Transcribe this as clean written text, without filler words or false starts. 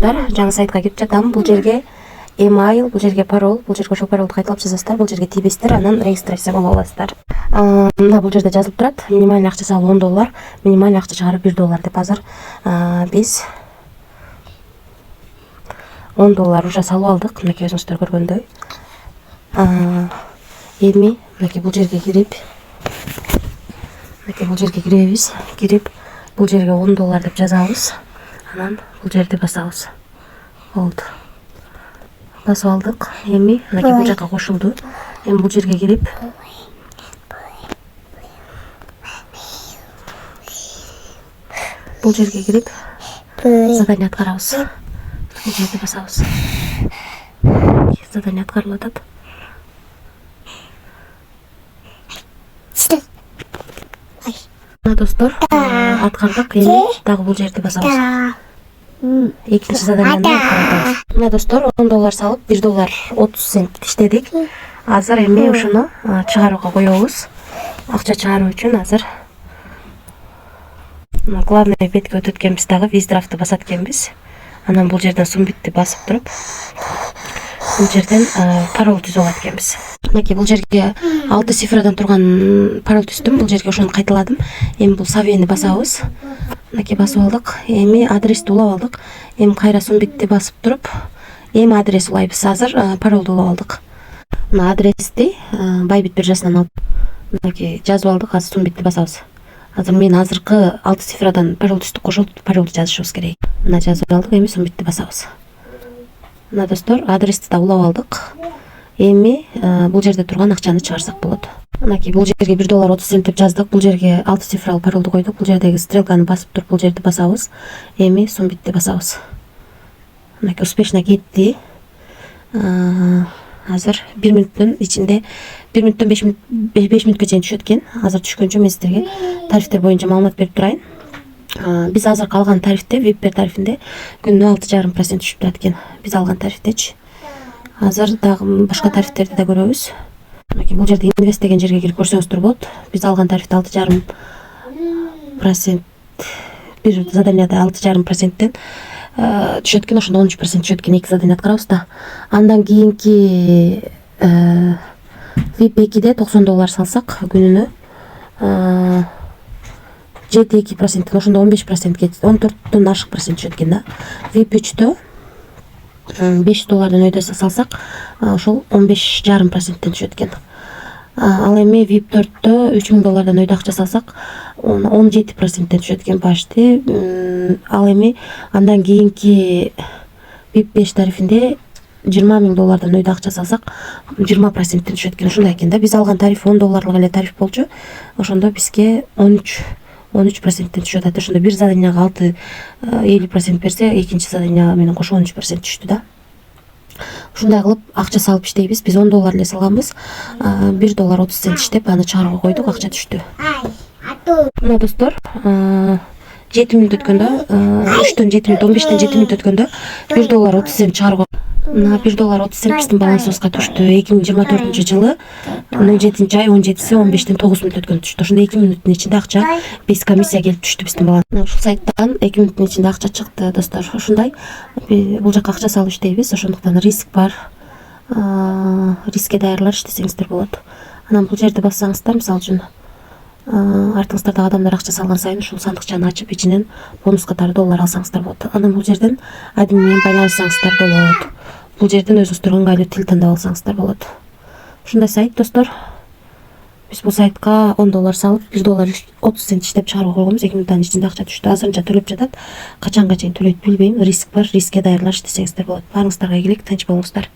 достор, жаңы сайтка кирип жатам. Бул жерге email, бул жерге пароль, бул жерге ошол паролду кайталап жазасыздар, бул жерге тийбейсиздер, анан регистрация болуп аласыздар. Мына бул жерде жазылып турат. Минимальный акча салуу $10, минимальный акча чыгарып $1 деп. Азыр биз $10 уже салып алдык. Мынакей өзүңүздөр көргөндөй. Эми мынакей бул жерге кирип, киребиз. Кирип бул жерге $10 деп жазабыз. Анан бул жерди басабыз. Болду. Басып алдык. Эми мынакей бул жака кошулду. Эми бул жерге кирип задание аткарабыз. Бул жерди басабыз. Задание аткарылып атат. Достор, аткардык. Эми дагы бул жерди басабыз. Экинчи заданияны аткарабыз. Мына достор, $10 салып, $1.30 иштедик. Азыр эми ушуну чыгарууга коебуз. Акча чыгаруу үчүн азыр главный бетке өтөт экенбиз, дагы виздрафты басат экенбиз. Анан бул жерден сумбитти басып туруп, бул жерден пароль түзүп алат экенбиз. Мынакей бул жерге 6 цифрадан турган пароль түздүм. Бул жерге ошону кайталадым. Эми бул сабени басабыз. Мынакей басып алдык. Эми адрести улап алдык. Эми кайра сумбитти басып туруп, эми адрес улайбыз. Азыр паролду улап алдык. Мына адрести Байбит биржасынан алып, мынакей жазып алдык. Азыр сумбитти басабыз. Азыр мен азыркы 6 цифрадан пароль түздүк, ошол паролду жазышыбыз керек. Мына жазып алдык. Эми сумбитти басабыз. Мына достор, адрести да улап алдык. Эми бул жерде турган акчаны чыгарсак болот. Мынакей бул жерге $1.30 деп жаздык. Бул жерге 6 цифралуу паролду койдук. Бул жердеги стрелканы басып туруп, бул жерди басабыз. Эми сумбитти басабыз. Мынакей успешно кетти. Азыр 1 мүнөттүн ичинде 1 мүнөттөн 5 мүнөткө чейин түшөт экен. Азыр түшкөнчө мен сиздерге тарифтер боюнча маалымат берип турайын. Биз азыр калган тарифте, VIP тарифинде күнүнө 6,5% түшүп турат экен. Биз алган тарифтечи. Азыр дагы башка тарифтерди да көрөбүз. Мынакей бул жерде инвест деген жерге кирип көрсөңүздөр болот. Биз алган тарифте 6,5%, бир заданияда 6,5%тен түшөт экен, ошондо 13% түшөт экен. 2 задание аткарабыз да. Андан кийинки VIP 2де $90 салсак күнүнө 7,2%, ошондо 15% кетти. 14төн ашык процент түшөт экен да. VIP 3дө $5 өйдө салсак, ошол 15,5%тен түшөт экен. Ал эми VIP 4дө $3,000 өйдө акча салсак, 17%тен түшөт экен почти. Ал эми андан кийинки VIP 5 тарифинде $20,000 өйдө акча салсак, 20%тен түшөт экен. Ушундай экен да. Биз алган тариф $10 эле тариф болчу. Ошондо бизге 13% түшөт. Ошондо бир заданияга 50% берсе, экинчи задания менен кошо 13% түштү да. Ушундай кылып акча салып иштейбиз. Биз $10 эле салганбыз. $1.30 иштеп, аны чыгарууга койдук, акча түштү. Мына достор, 7 мүнөт өткөндө, 3төн 7 мүнөт, 15тен 7 мүнөт өткөндө $1.30 чыгарууга. Мына $1.30 биздин балансыбызга түштү. 2024-жылы 07-ай 17-си 15тен 9 мүнөт өткөндө түштү. Ошондо 2 мүнөттүн ичинде акча без комиссия келип түштү биздин балансыбызга. Ушул сайттан 2 мүнөттүн ичинде акча чыкты, достор. Ушундай бул жака акча салып иштейбиз. Ошондуктан риск бар. Рискке даярлар иштесеңиздер болот. Анан бул жерди бассаңыздар, мисалы үчүн артыңыздардагы адамдар акча салган сайын ушул сандыкчаны ачып, ичинен бонус катары $1 алсаңыздар болот. Анан бул жерден админ менен байланышсаңыздар болот. Бул жерден өзүңүздөр ыңгайлуу тил тандап алсаңыздар болот. Ушундай сайт, достор. Биз бул сайтка $10 салып, $1.30 иштеп чыгарууга койгонбуз. 2 мүнөттүн ичинде акча түштү. Азырынча төлөп жатат. Качанга чейин төлөйт билбейм. Риск бар. Рискке даярлар иштесеңиздер болот. Баарыңыздарга ийгилик, тынч болуңуздар.